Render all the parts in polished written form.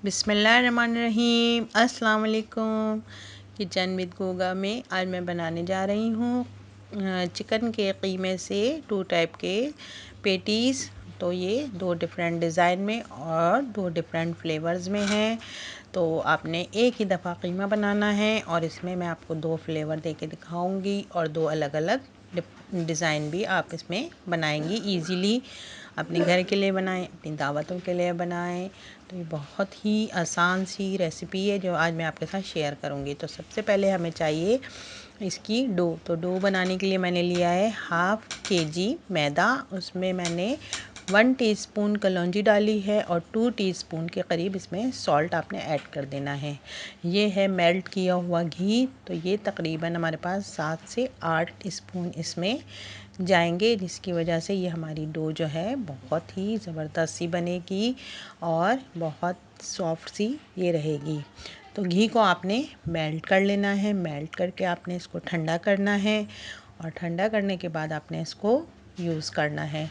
बिस्मिल्लाहिर्रहमानिर्रहीम। अस्सलाम वालेकुम। किचन विद गोगा में आज मैं बनाने जा रही हूँ चिकन के कीमे से 2 टाइप के पेटीज़। तो ये 2 डिफरेंट डिज़ाइन में और 2 डिफरेंट फ्लेवर्स में हैं। तो आपने एक ही दफ़ा कीमा बनाना है और इसमें मैं आपको 2 फ्लेवर दे के दिखाऊँगी और 2 अलग अलग डिज़ाइन भी आप इसमें बनाएंगी ईज़िली। अपने घर के लिए बनाएं, अपनी दावतों के लिए बनाएं। तो ये बहुत ही आसान सी रेसिपी है जो आज मैं आपके साथ शेयर करूंगी। तो सबसे पहले हमें चाहिए इसकी डो। तो डो बनाने के लिए मैंने लिया है हाफ़ kg मैदा। उसमें मैंने 1 टीस्पून कलौंजी डाली है और 2 टीस्पून के करीब इसमें सॉल्ट आपने ऐड कर देना है। ये है मेल्ट किया हुआ घी। तो ये तकरीबन हमारे पास 7 से 8 स्पून इसमें जाएंगे, जिसकी वजह से ये हमारी डो जो है बहुत ही ज़बरदस्त सी बनेगी और बहुत सॉफ्ट सी ये रहेगी। तो घी को आपने मेल्ट कर लेना है। मेल्ट करके आपने इसको ठंडा करना है और ठंडा करने के बाद आपने इसको यूज़ करना है।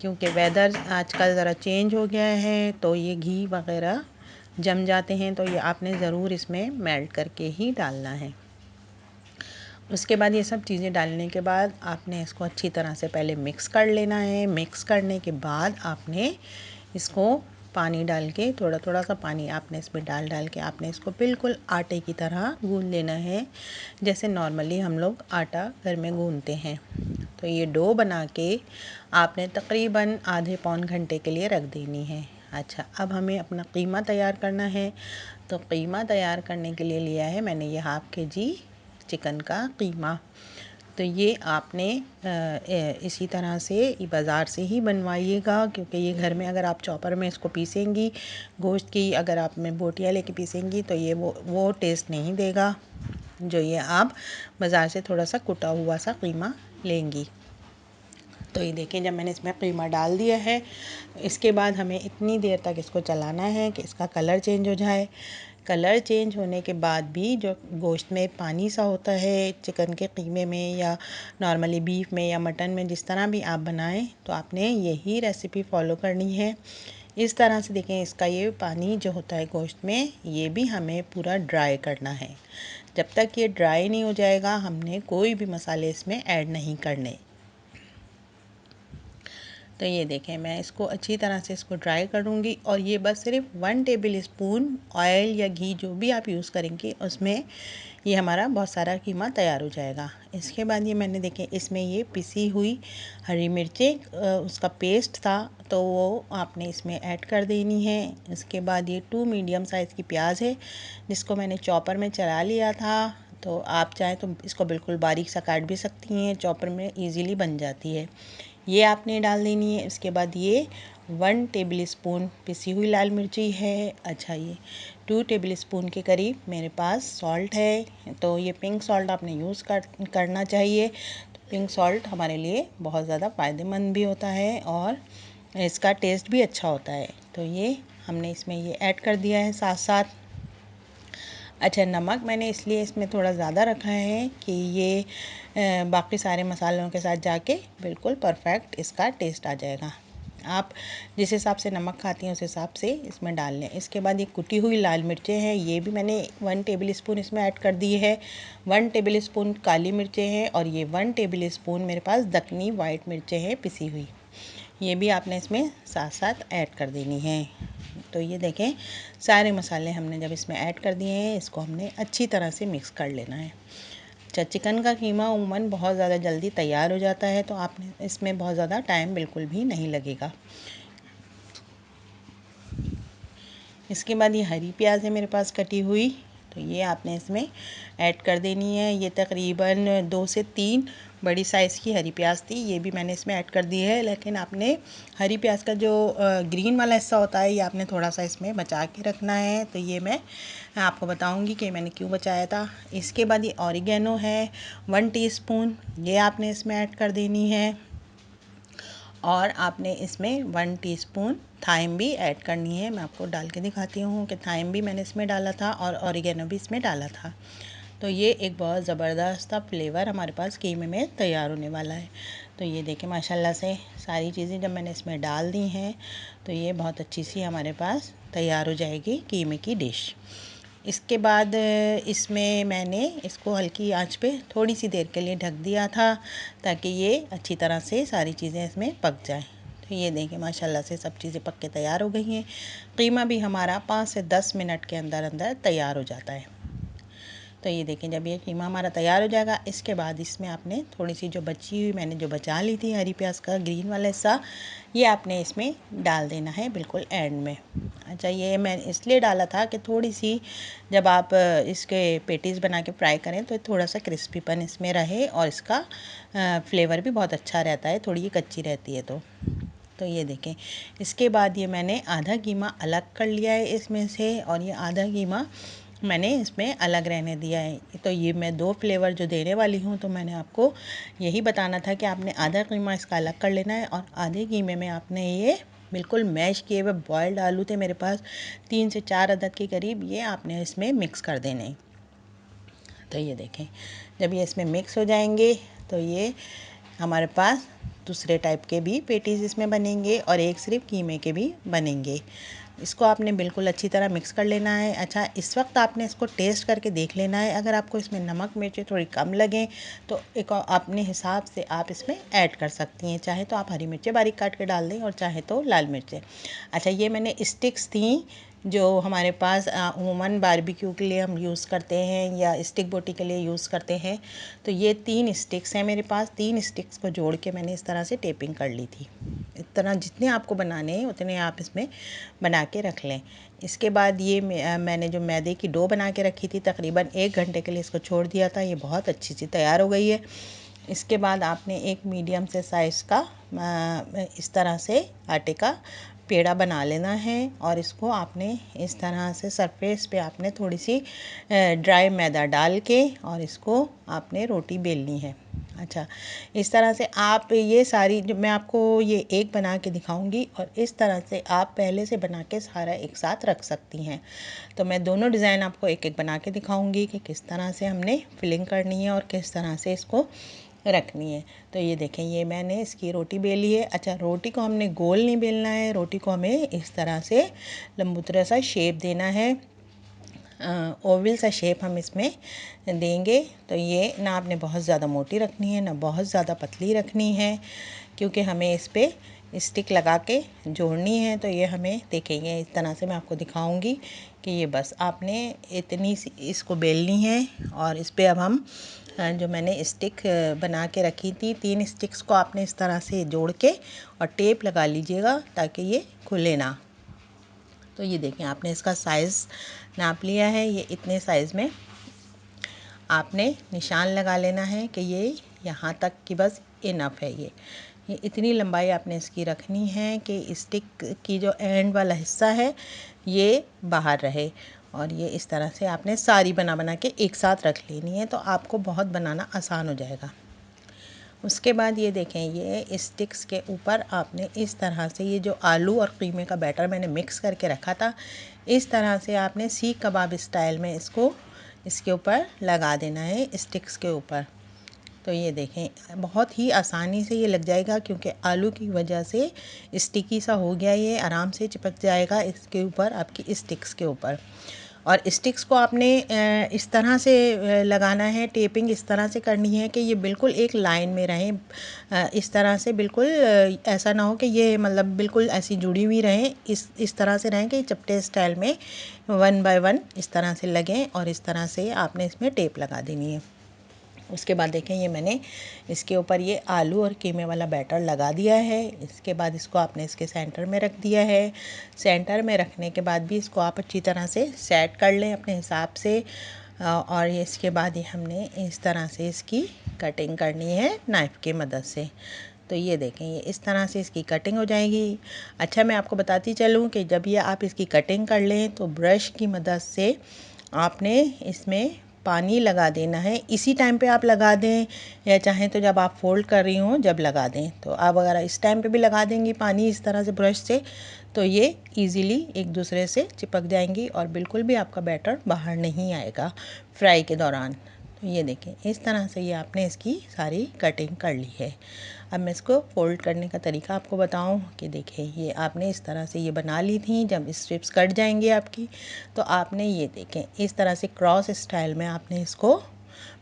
क्योंकि वेदर आजकल ज़रा चेंज हो गया है तो ये घी वगैरह जम जाते हैं, तो ये आपने ज़रूर इसमें मेल्ट करके ही डालना है। उसके बाद ये सब चीज़ें डालने के बाद आपने इसको अच्छी तरह से पहले मिक्स कर लेना है। मिक्स करने के बाद आपने इसको पानी डाल के थोड़ा थोड़ा सा पानी आपने इसमें डाल के आपने इसको बिल्कुल आटे की तरह गूंद लेना है, जैसे नॉर्मली हम लोग आटा घर में गूंदते हैं। तो ये डो बना के आपने तकरीबन आधे पौन घंटे के लिए रख देनी है। अच्छा, अब हमें अपना कीमा तैयार करना है। तो कीमा तैयार करने के लिए लिया है मैंने ये हाफ़ kg चिकन का कीमा। तो ये आपने इसी तरह से बाज़ार से ही बनवाइएगा, क्योंकि ये घर में अगर आप चॉपर में इसको पीसेंगी गोश्त की, अगर आप में बोटियाँ लेके पीसेंगी तो ये वो टेस्ट नहीं देगा जो ये आप बाज़ार से थोड़ा सा कुटा हुआ सा कीमा लेंगी। तो ये देखिए, जब मैंने इसमें कीमा डाल दिया है, इसके बाद हमें इतनी देर तक इसको चलाना है कि इसका कलर चेंज हो जाए। कलर चेंज होने के बाद भी जो गोश्त में पानी सा होता है चिकन के कीमे में या नॉर्मली बीफ में या मटन में, जिस तरह भी आप बनाएं, तो आपने यही रेसिपी फॉलो करनी है। इस तरह से देखें, इसका ये पानी जो होता है गोश्त में, ये भी हमें पूरा ड्राई करना है। जब तक ये ड्राई नहीं हो जाएगा हमने कोई भी मसाले इसमें ऐड नहीं करने। तो ये देखें, मैं इसको अच्छी तरह से इसको ड्राई करूँगी और ये बस सिर्फ 1 टेबल स्पून ऑयल या घी जो भी आप यूज़ करेंगे उसमें ये हमारा बहुत सारा कीमा तैयार हो जाएगा। इसके बाद ये मैंने देखें इसमें ये पिसी हुई हरी मिर्चें उसका पेस्ट था, तो वो आपने इसमें ऐड कर देनी है। इसके बाद ये 2 मीडियम साइज़ की प्याज है जिसको मैंने चॉपर में चला लिया था। तो आप चाहें तो इसको बिल्कुल बारीक सा काट भी सकती हैं, चॉपर में ईज़िली बन जाती है। ये आपने डाल देनी है। इसके बाद ये 1 टेबल स्पून पिसी हुई लाल मिर्ची है। अच्छा, ये 2 टेबल स्पून के करीब मेरे पास सॉल्ट है। तो ये पिंक सॉल्ट आपने यूज़ करना चाहिए। तो पिंक सॉल्ट हमारे लिए बहुत ज़्यादा फ़ायदेमंद भी होता है और इसका टेस्ट भी अच्छा होता है। तो ये हमने इसमें ये ऐड कर दिया है साथ साथ। अच्छा, नमक मैंने इसलिए इसमें थोड़ा ज़्यादा रखा है कि ये बाकी सारे मसालों के साथ जाके बिल्कुल परफेक्ट इसका टेस्ट आ जाएगा। आप जिस हिसाब से नमक खाती हैं उस हिसाब से इसमें डाल लें। इसके बाद ये कुटी हुई लाल मिर्चें हैं, ये भी मैंने 1 टेबल स्पून इसमें ऐड कर दी है। 1 टेबल स्पून काली मिर्चें हैं और ये 1 टेबल स्पून मेरे पास दक्कनी वाइट मिर्चें हैं पिसी हुई, ये भी आपने इसमें साथ साथ ऐड कर देनी है। तो ये देखें, सारे मसाले हमने जब इसमें ऐड कर दिए हैं, इसको हमने अच्छी तरह से मिक्स कर लेना है। अच्छा, चिकन का कीमा उमूमन बहुत ज़्यादा जल्दी तैयार हो जाता है, तो आपने इसमें बहुत ज़्यादा टाइम बिल्कुल भी नहीं लगेगा। इसके बाद ये हरी प्याज है मेरे पास कटी हुई, तो ये आपने इसमें ऐड कर देनी है। ये तकरीबन 2 से 3 बड़ी साइज़ की हरी प्याज थी, ये भी मैंने इसमें ऐड कर दी है। लेकिन आपने हरी प्याज का जो ग्रीन वाला हिस्सा होता है, ये आपने थोड़ा सा इसमें बचा के रखना है। तो ये मैं आपको बताऊंगी कि मैंने क्यों बचाया था। इसके बाद ये ऑरिगेनो है 1 टीस्पून, ये आपने इसमें ऐड कर देनी है। और आपने इसमें 1 टीस्पून थाइम भी ऐड करनी है। मैं आपको डाल के दिखाती हूँ कि थाइम भी मैंने इसमें डाला था और ऑरिगेनो भी इसमें डाला था। तो ये एक बहुत ज़बरदस्त सा फ्लेवर हमारे पास कीमे में तैयार होने वाला है। तो ये देखें माशाल्लाह से सारी चीज़ें जब मैंने इसमें डाल दी हैं तो ये बहुत अच्छी सी हमारे पास तैयार हो जाएगी कीमे की डिश। इसके बाद इसमें मैंने इसको हल्की आंच पे थोड़ी सी देर के लिए ढक दिया था ताकि ये अच्छी तरह से सारी चीज़ें इसमें पक जाएं। तो ये देखें माशाल्लाह से सब चीज़ें पक के तैयार हो गई हैं। कीमा भी हमारा 5 से 10 मिनट के अंदर अंदर तैयार हो जाता है। तो ये देखें जब ये कीमा हमारा तैयार हो जाएगा इसके बाद इसमें आपने थोड़ी सी जो बची हुई मैंने जो बचा ली थी हरी प्याज का ग्रीन वाला हिस्सा, ये आपने इसमें डाल देना है बिल्कुल एंड में। अच्छा, ये मैंने इसलिए डाला था कि थोड़ी सी जब आप इसके पेटीज़ बना के फ्राई करें तो थोड़ा सा क्रिस्पीपन इसमें रहे और इसका फ्लेवर भी बहुत अच्छा रहता है, थोड़ी ये कच्ची रहती है तो ये देखें। इसके बाद ये मैंने आधा कीमा अलग कर लिया है इसमें से और ये आधा कीमा मैंने इसमें अलग रहने दिया है। तो ये मैं 2 फ्लेवर जो देने वाली हूँ तो मैंने आपको यही बताना था कि आपने आधा कीमा इसका अलग कर लेना है और आधे कीमे में आपने ये बिल्कुल मैश किए हुए बॉयल्ड आलू थे मेरे पास 3 से 4 अदद के करीब, ये आपने इसमें मिक्स कर देने। तो ये देखें जब ये इसमें मिक्स हो जाएंगे तो ये हमारे पास दूसरे टाइप के भी पेटीज़ इसमें बनेंगे और एक सिर्फ कीमे के भी बनेंगे। इसको आपने बिल्कुल अच्छी तरह मिक्स कर लेना है। अच्छा, इस वक्त आपने इसको टेस्ट करके देख लेना है, अगर आपको इसमें नमक मिर्ची थोड़ी कम लगें तो एक अपने हिसाब से आप इसमें ऐड कर सकती हैं। चाहे तो आप हरी मिर्चें बारीक काट के डाल दें और चाहे तो लाल मिर्चें। अच्छा, ये मैंने स्टिक्स थी जो हमारे पास अमूमन बारबेक्यू के लिए हम यूज़ करते हैं या स्टिक बोटी के लिए यूज़ करते हैं। तो ये 3 स्टिक्स हैं मेरे पास। 3 स्टिक्स को जोड़ के मैंने इस तरह से टेपिंग कर ली थी। इस तरह जितने आपको बनाने हैं उतने आप इसमें बना के रख लें। इसके बाद ये मैंने जो मैदे की डो बना के रखी थी तकरीबन 1 घंटे के लिए इसको छोड़ दिया था, ये बहुत अच्छी सी तैयार हो गई है। इसके बाद आपने एक मीडियम से साइज़ का इस तरह से आटे का पेड़ा बना लेना है और इसको आपने इस तरह से सरफेस पे आपने थोड़ी सी ड्राई मैदा डाल के और इसको आपने रोटी बेलनी है। अच्छा, इस तरह से आप ये सारी जो मैं आपको ये एक बना के दिखाऊंगी और इस तरह से आप पहले से बना के सारा एक साथ रख सकती हैं। तो मैं दोनों डिज़ाइन आपको एक एक बना के दिखाऊंगी कि किस तरह से हमने फिलिंग करनी है और किस तरह से इसको रखनी है। तो ये देखें ये मैंने इसकी रोटी बेली है। अच्छा, रोटी को हमने गोल नहीं बेलना है, रोटी को हमें इस तरह से लंबूतरा सा शेप देना है, ओवल सा शेप हम इसमें देंगे। तो ये ना आपने बहुत ज़्यादा मोटी रखनी है ना बहुत ज़्यादा पतली रखनी है, क्योंकि हमें इस पर स्टिक लगा के जोड़नी है। तो ये हमें देखेंगे इस तरह से मैं आपको दिखाऊंगी कि ये बस आपने इतनी सी इसको बेलनी है और इस पर अब हम जो मैंने स्टिक बना के रखी थी 3 स्टिक्स को आपने इस तरह से जोड़ के और टेप लगा लीजिएगा ताकि ये खुले ना। तो ये देखें आपने इसका साइज़ नाप लिया है, ये इतने साइज़ में आपने निशान लगा लेना है कि ये यहाँ तक की बस इनफ है। ये इतनी लंबाई आपने इसकी रखनी है कि स्टिक की जो एंड वाला हिस्सा है ये बाहर रहे और ये इस तरह से आपने सारी बना बना के एक साथ रख लेनी है, तो आपको बहुत बनाना आसान हो जाएगा। उसके बाद ये देखें ये स्टिक्स के ऊपर आपने इस तरह से ये जो आलू और कीमे का बैटर मैंने मिक्स करके रखा था इस तरह से आपने सीख कबाब स्टाइल में इसको इसके ऊपर लगा देना है स्टिक्स के ऊपर। तो ये देखें बहुत ही आसानी से ये लग जाएगा क्योंकि आलू की वजह से स्टिकी सा हो गया, ये आराम से चिपक जाएगा इसके ऊपर आपकी स्टिक्स के ऊपर। और स्टिक्स को आपने इस तरह से लगाना है, टेपिंग इस तरह से करनी है कि ये बिल्कुल एक लाइन में रहें। इस तरह से बिल्कुल ऐसा ना हो कि ये मतलब बिल्कुल ऐसी जुड़ी हुई रहें, इस तरह से रहें कि चपटे स्टाइल में 1 बाय 1 इस तरह से लगें और इस तरह से आपने इसमें टेप लगा देनी है। उसके बाद देखें ये मैंने इसके ऊपर ये आलू और कीमे वाला बैटर लगा दिया है। इसके बाद इसको आपने इसके सेंटर में रख दिया है। सेंटर में रखने के बाद भी इसको आप अच्छी तरह से सेट कर लें अपने हिसाब से और ये इसके बाद ये हमने इस तरह से इसकी कटिंग करनी है नाइफ़ की मदद से। तो ये देखें ये इस तरह से इसकी कटिंग हो जाएगी। अच्छा, मैं आपको बताती चलूँ कि जब ये आप इसकी कटिंग कर लें तो ब्रश की मदद से आपने इसमें पानी लगा देना है। इसी टाइम पे आप लगा दें या चाहें तो जब आप फोल्ड कर रही हों जब लगा दें। तो आप अगर इस टाइम पे भी लगा देंगी पानी इस तरह से ब्रश से तो ये इजीली एक दूसरे से चिपक जाएंगी और बिल्कुल भी आपका बैटर बाहर नहीं आएगा फ्राई के दौरान। तो ये देखें इस तरह से ये आपने इसकी सारी कटिंग कर ली है। अब मैं इसको फ़ोल्ड करने का तरीका आपको बताऊं कि देखें, ये आपने इस तरह से ये बना ली थी। जब स्ट्रिप्स कट जाएंगी आपकी तो आपने ये देखें इस तरह से क्रॉस स्टाइल में आपने इसको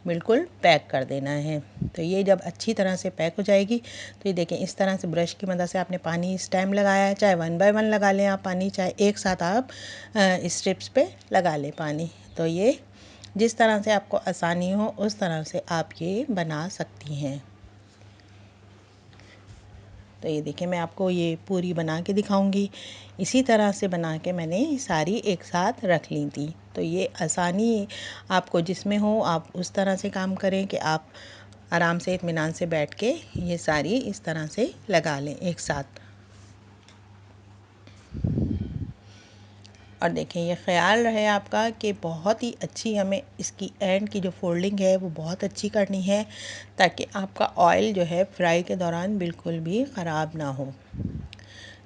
बिल्कुल पैक कर देना है। तो ये जब अच्छी तरह से पैक हो जाएगी तो ये देखें इस तरह से ब्रश की मदद से आपने पानी इस टाइम लगाया है, चाहे 1 बाय 1 लगा लें आप पानी, चाहे एक साथ आप स्ट्रिप्स पे लगा लें पानी। तो ये जिस तरह से आपको आसानी हो उस तरह से आप ये बना सकती हैं। तो ये देखिए मैं आपको ये पूरी बना के दिखाऊंगी। इसी तरह से बना के मैंने सारी एक साथ रख ली थी। तो ये आसानी आपको जिसमें हो आप उस तरह से काम करें कि आप आराम से इत्मीनान से बैठ के ये सारी इस तरह से लगा लें एक साथ। और देखें ये ख़्याल रहे आपका कि बहुत ही अच्छी हमें इसकी एंड की जो फोल्डिंग है वो बहुत अच्छी करनी है, ताकि आपका ऑयल जो है फ्राई के दौरान बिल्कुल भी ख़राब ना हो।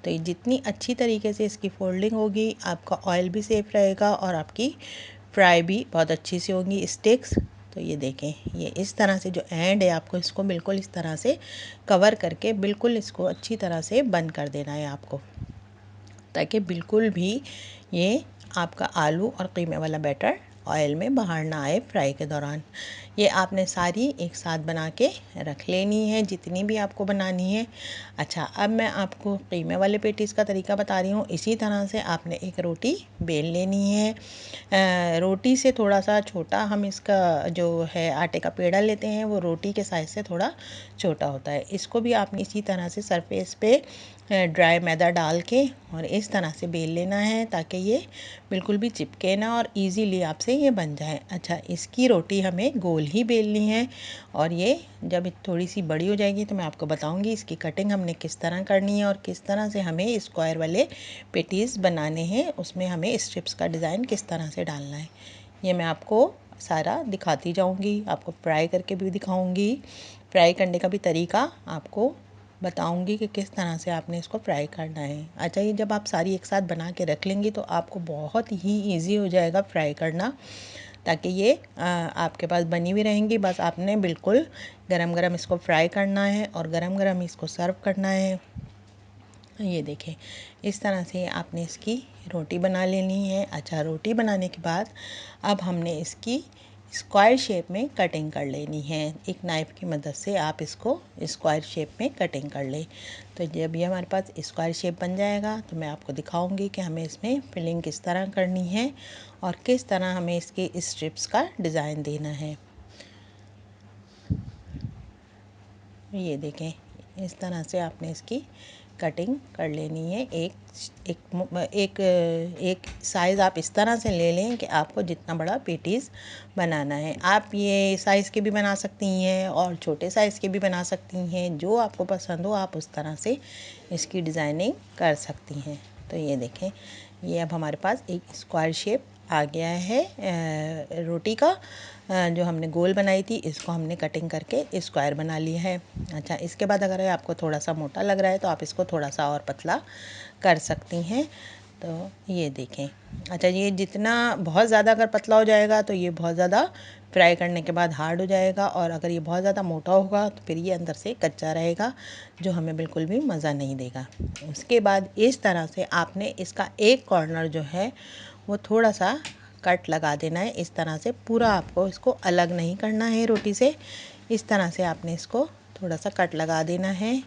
तो ये जितनी अच्छी तरीके से इसकी फोल्डिंग होगी आपका ऑयल भी सेफ़ रहेगा और आपकी फ्राई भी बहुत अच्छी से होंगी स्टिक्स। तो ये देखें ये इस तरह से जो एंड है आपको इसको बिल्कुल इस तरह से कवर करके बिल्कुल इसको अच्छी तरह से बंद कर देना है आपको, ताकि बिल्कुल भी ये आपका आलू और कीमे वाला बैटर ऑयल में बाहर ना आए फ्राई के दौरान। ये आपने सारी एक साथ बना के रख लेनी है जितनी भी आपको बनानी है। अच्छा, अब मैं आपको कीमे वाले पेटीज़ का तरीका बता रही हूँ। इसी तरह से आपने एक रोटी बेल लेनी है। रोटी से थोड़ा सा छोटा हम इसका जो है आटे का पेड़ा लेते हैं वो रोटी के साइज़ से थोड़ा छोटा होता है। इसको भी आपने इसी तरह से सरफेस पे ड्राई मैदा डाल के और इस तरह से बेल लेना है, ताकि ये बिल्कुल भी चिपके ना और इजीली आपसे ये बन जाए। अच्छा, इसकी रोटी हमें गोल ही बेलनी है और ये जब थोड़ी सी बड़ी हो जाएगी तो मैं आपको बताऊंगी इसकी कटिंग हमने किस तरह करनी है और किस तरह से हमें स्क्वायर वाले पेटीज़ बनाने हैं, उसमें हमें स्ट्रिप्स का डिज़ाइन किस तरह से डालना है ये मैं आपको सारा दिखाती जाऊंगी। आपको फ्राई करके भी दिखाऊंगी, फ्राई करने का भी तरीका आपको बताऊंगी कि किस तरह से आपने इसको फ्राई करना है। अच्छा, ये जब आप सारी एक साथ बना के रख लेंगी तो आपको बहुत ही इजी हो जाएगा फ्राई करना, ताकि ये आपके पास बनी हुई रहेंगी। बस आपने बिल्कुल गरम गरम इसको फ्राई करना है और गरम गरम इसको सर्व करना है। ये देखें इस तरह से आपने इसकी रोटी बना लेनी है। अच्छा, रोटी बनाने के बाद अब हमने इसकी स्क्वायर शेप में कटिंग कर लेनी है। एक नाइफ़ की मदद से आप इसको स्क्वायर शेप में कटिंग कर लें। तो जब ये हमारे पास स्क्वायर शेप बन जाएगा तो मैं आपको दिखाऊंगी कि हमें इसमें फिलिंग किस तरह करनी है और किस तरह हमें इसके स्ट्रिप्स का डिज़ाइन देना है। ये देखें इस तरह से आपने इसकी कटिंग कर लेनी है। एक साइज़ आप इस तरह से ले लें कि आपको जितना बड़ा पेटीज़ बनाना है। आप ये साइज़ के भी बना सकती हैं और छोटे साइज़ के भी बना सकती हैं, जो आपको पसंद हो आप उस तरह से इसकी डिज़ाइनिंग कर सकती हैं। तो ये देखें ये अब हमारे पास एक स्क्वायर शेप आ गया है रोटी का। जो हमने गोल बनाई थी इसको हमने कटिंग करके स्क्वायर बना लिया है। अच्छा, इसके बाद अगर आपको थोड़ा सा मोटा लग रहा है तो आप इसको थोड़ा सा और पतला कर सकती हैं। तो ये देखें। अच्छा, ये जितना बहुत ज़्यादा अगर पतला हो जाएगा तो ये बहुत ज़्यादा फ्राई करने के बाद हार्ड हो जाएगा, और अगर ये बहुत ज़्यादा मोटा होगा तो फिर ये अंदर से कच्चा रहेगा, जो हमें बिल्कुल भी मज़ा नहीं देगा। उसके बाद इस तरह से आपने इसका एक कॉर्नर जो है वो थोड़ा सा कट लगा देना है। इस तरह से पूरा आपको इसको अलग नहीं करना है रोटी से, इस तरह से आपने इसको थोड़ा सा कट लगा देना है।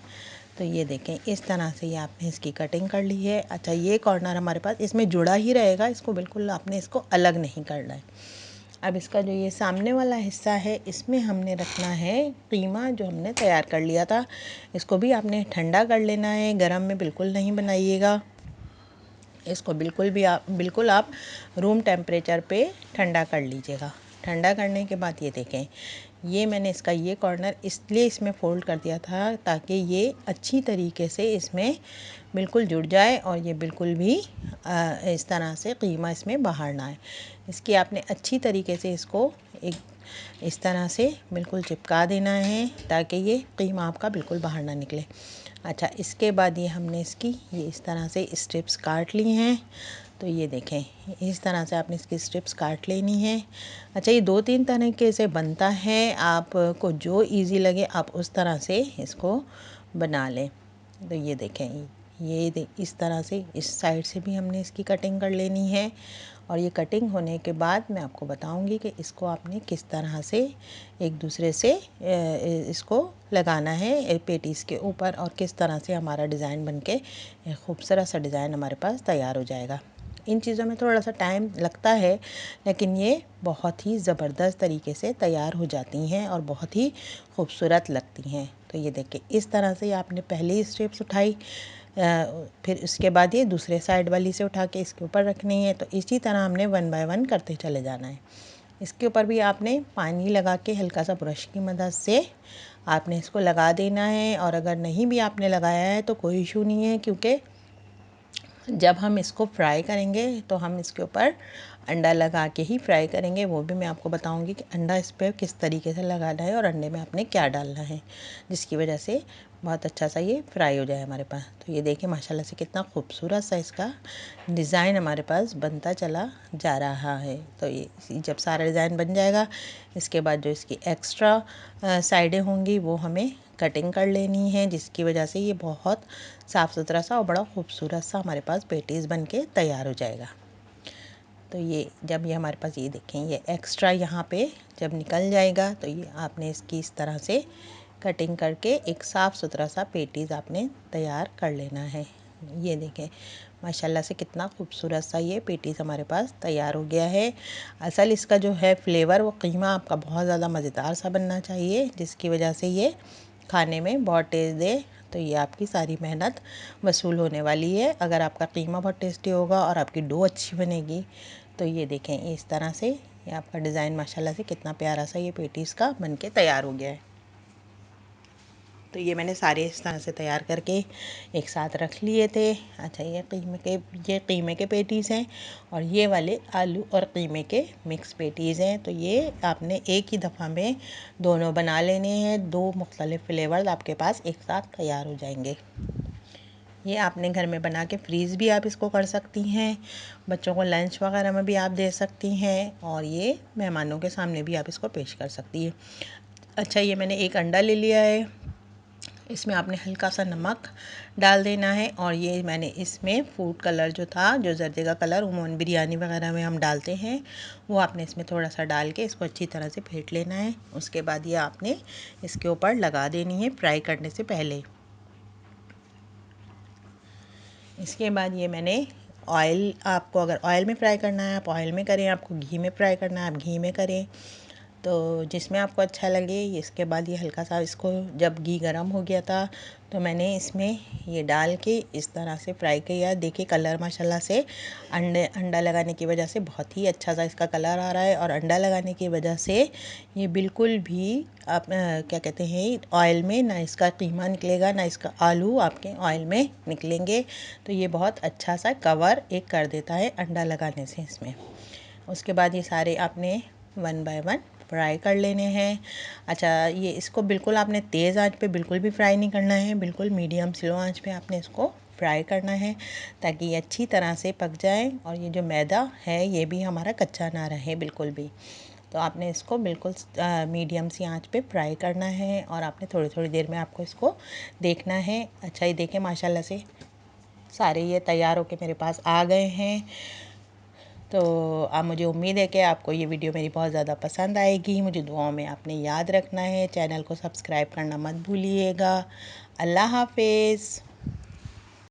तो ये देखें इस तरह से ये आपने इसकी कटिंग कर ली है। अच्छा, ये कॉर्नर हमारे पास इसमें जुड़ा ही रहेगा, इसको बिल्कुल आपने इसको अलग नहीं करना है। अब इसका जो ये सामने वाला हिस्सा है इसमें हमने रखना है कीमा जो हमने तैयार कर लिया था। इसको भी आपने ठंडा कर लेना है, गरम में बिल्कुल नहीं बनाइएगा। इसको बिल्कुल आप रूम टेम्परेचर पे ठंडा कर लीजिएगा। ठंडा करने के बाद ये देखें ये मैंने इसका ये कॉर्नर इसलिए इसमें फ़ोल्ड कर दिया था ताकि ये अच्छी तरीके से इसमें बिल्कुल जुड़ जाए और ये बिल्कुल भी इस तरह से कीमा इसमें बाहर ना आए। इसकी आपने अच्छी तरीके से इसको एक इस तरह से बिल्कुल चिपका देना है ताकि ये कीमा आपका बिल्कुल बाहर ना निकले। अच्छा, इसके बाद ये हमने इसकी ये इस तरह से स्ट्रिप्स काट ली हैं। तो ये देखें, इस तरह से आपने इसकी स्ट्रिप्स काट लेनी है। अच्छा, ये 2-3 तरीके से बनता है, आपको जो इजी लगे आप उस तरह से इसको बना लें। तो ये देखें, इस तरह से इस साइड से भी हमने इसकी कटिंग कर लेनी है। और ये कटिंग होने के बाद मैं आपको बताऊंगी कि इसको आपने किस तरह से एक दूसरे से इसको लगाना है पेटीज़ के ऊपर, और किस तरह से हमारा डिज़ाइन बनके खूबसूरत सा डिज़ाइन हमारे पास तैयार हो जाएगा। इन चीज़ों में थोड़ा सा टाइम लगता है, लेकिन ये बहुत ही ज़बरदस्त तरीके से तैयार हो जाती हैं और बहुत ही खूबसूरत लगती हैं। तो ये देखिए, इस तरह से आपने पहली स्टेप्स उठाई, फिर उसके बाद ये दूसरे साइड वाली से उठा के इसके ऊपर रखनी है। तो इसी तरह हमने 1 बाय 1 करते चले जाना है। इसके ऊपर भी आपने पानी लगा के हल्का सा ब्रश की मदद से आपने इसको लगा देना है। और अगर नहीं भी आपने लगाया है तो कोई इशू नहीं है, क्योंकि जब हम इसको फ्राई करेंगे तो हम इसके ऊपर अंडा लगा के ही फ्राई करेंगे। वो भी मैं आपको बताऊंगी कि अंडा इस पर किस तरीके से लगाना है और अंडे में आपने क्या डालना है, जिसकी वजह से बहुत अच्छा सा ये फ्राई हो जाए हमारे पास। तो ये देखिए माशाल्लाह से कितना खूबसूरत सा इसका डिज़ाइन हमारे पास बनता चला जा रहा है। तो ये जब सारा डिज़ाइन बन जाएगा, इसके बाद जो इसकी एक्स्ट्रा साइडें होंगी वो हमें कटिंग कर लेनी है, जिसकी वजह से ये बहुत साफ़ सुथरा सा और बड़ा खूबसूरत सा हमारे पास पेटीज़ बन के तैयार हो जाएगा। तो ये जब ये हमारे पास, ये देखें, ये एक्स्ट्रा यहाँ पे जब निकल जाएगा तो ये आपने इसकी इस तरह से कटिंग करके एक साफ़ सुथरा सा पेटीज़ आपने तैयार कर लेना है। ये देखें माशाल्लाह से कितना खूबसूरत सा ये पेटीज़ हमारे पास तैयार हो गया है। असल इसका जो है फ्लेवर, वो कीमा आपका बहुत ज़्यादा मज़ेदार सा बनना चाहिए, जिसकी वजह से ये खाने में बहुत टेस्ट दे। तो ये आपकी सारी मेहनत वसूल होने वाली है अगर आपका कीमा बहुत टेस्टी होगा और आपकी डो अच्छी बनेगी। तो ये देखें, इस तरह से ये आपका डिज़ाइन माशाल्लाह से कितना प्यारा सा ये पेटीज़ का बन के तैयार हो गया है। तो ये मैंने सारे इस तरह से तैयार करके एक साथ रख लिए थे। अच्छा, ये कीमे के पेटीज़ हैं और ये वाले आलू और कीमे के मिक्स पेटीज़ हैं। तो ये आपने एक ही दफ़ा में दोनों बना लेने हैं, दो मुख्तलिफ़ फ्लेवर्स आपके पास एक साथ तैयार हो जाएंगे। ये आपने घर में बना के फ्रीज़ भी आप इसको कर सकती हैं, बच्चों को लंच वगैरह में भी आप दे सकती हैं, और ये मेहमानों के सामने भी आप इसको पेश कर सकती हैं। अच्छा, ये मैंने एक अंडा ले लिया है, इसमें आपने हल्का सा नमक डाल देना है, और ये मैंने इसमें फूड कलर जो था, जो जर्दे का कलर उमूमन बिरयानी वगैरह में हम डालते हैं, वो आपने इसमें थोड़ा सा डाल के इसको अच्छी तरह से फेंट लेना है। उसके बाद ये आपने इसके ऊपर लगा देनी है फ्राई करने से पहले। इसके बाद ये मैंने ऑयल, आपको अगर ऑयल में फ्राई करना है आप ऑयल में करें, आपको घी में फ्राई करना है आप घी में करें, तो जिसमें आपको अच्छा लगे। इसके बाद ये हल्का सा इसको, जब घी गरम हो गया था तो मैंने इसमें ये डाल के इस तरह से फ्राई किया। देखिए कलर माशाल्लाह से अंडा लगाने की वजह से बहुत ही अच्छा सा इसका कलर आ रहा है, और अंडा लगाने की वजह से ये बिल्कुल भी आप क्या कहते हैं, ऑयल में ना इसका कीमा निकलेगा ना इसका आलू आपके ऑयल में निकलेंगे। तो ये बहुत अच्छा सा कवर एक कर देता है अंडा लगाने से इसमें। उसके बाद ये सारे आपने 1 बाय 1 फ्राई कर लेने हैं। अच्छा, ये इसको बिल्कुल आपने तेज़ आंच पे बिल्कुल भी फ्राई नहीं करना है, बिल्कुल मीडियम स्लो आंच पे आपने इसको फ्राई करना है, ताकि ये अच्छी तरह से पक जाए और ये जो मैदा है ये भी हमारा कच्चा ना रहे बिल्कुल भी। तो आपने इसको बिल्कुल मीडियम सी आंच पे फ्राई करना है, और आपने थोड़ी थोड़ी देर में आपको इसको देखना है। अच्छा, ये देखें माशाल्लाह से सारे ये तैयार होके मेरे पास आ गए हैं। तो अब मुझे उम्मीद है कि आपको ये वीडियो मेरी बहुत ज़्यादा पसंद आएगी। मुझे दुआओं में आपने याद रखना है, चैनल को सब्सक्राइब करना मत भूलिएगा। अल्लाह हाफिज़।